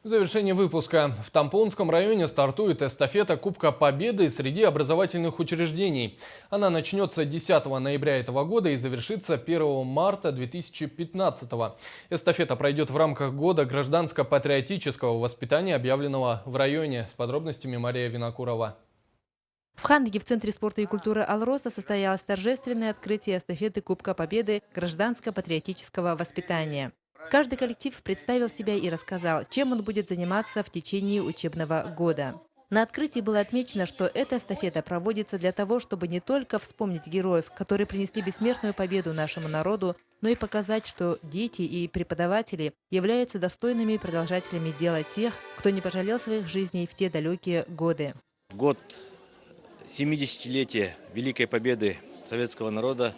В завершении выпуска. В Тампонском районе стартует эстафета Кубка Победы среди образовательных учреждений. Она начнется 10 ноября этого года и завершится 1 марта 2015. Эстафета пройдет в рамках года гражданско-патриотического воспитания, объявленного в районе. С подробностями Мария Винокурова. В Хандыге в Центре спорта и культуры «Алроса» состоялось торжественное открытие эстафеты Кубка Победы гражданско-патриотического воспитания. Каждый коллектив представил себя и рассказал, чем он будет заниматься в течение учебного года. На открытии было отмечено, что эта эстафета проводится для того, чтобы не только вспомнить героев, которые принесли бессмертную победу нашему народу, но и показать, что дети и преподаватели являются достойными продолжателями дела тех, кто не пожалел своих жизней в те далекие годы. В год 70-летия Великой Победы советского народа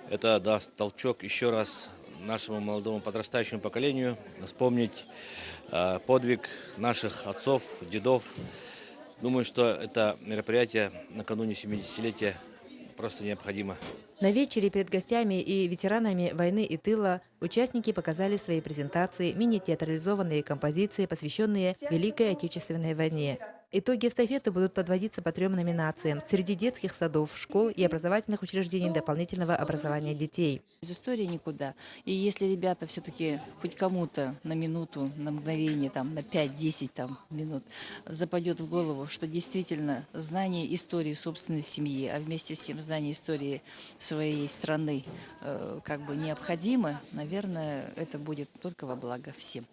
это даст толчок еще раз нашему молодому подрастающему поколению вспомнить подвиг наших отцов, дедов. Думаю, что это мероприятие накануне 70-летия просто необходимо. На вечере перед гостями и ветеранами войны и тыла участники показали свои презентации, мини-театрализованные композиции, посвященные Великой Отечественной войне. Итоги эстафеты будут подводиться по 3 номинациям среди детских садов, школ и образовательных учреждений дополнительного образования детей. Из истории никуда. И если ребята все-таки хоть кому-то на минуту, на мгновение, там, на 5-10 минут западет в голову, что действительно знание истории собственной семьи, а вместе с тем знание истории своей страны как бы необходимо, наверное, это будет только во благо всем.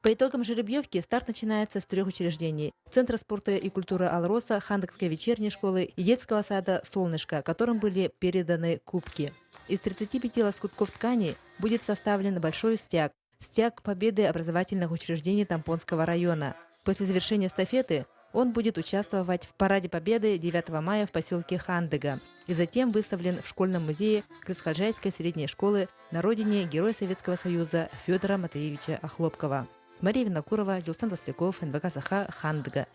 По итогам жеребьевки старт начинается с 3 учреждений: Центра спорта и культуры «Алроса», Хандыгской вечерней школы и детского сада «Солнышко», которым были переданы кубки. Из 35 лоскутков ткани будет составлен большой стяг – стяг победы образовательных учреждений Тампонского района. После завершения эстафеты он будет участвовать в Параде Победы 9 мая в поселке Хандыга и затем выставлен в школьном музее Красхаджайской средней школы на родине Героя Советского Союза Федора Матвеевича Охлопкова. Мария Винокурова, Дилсан Властяков, НВК Саха, Хандыга.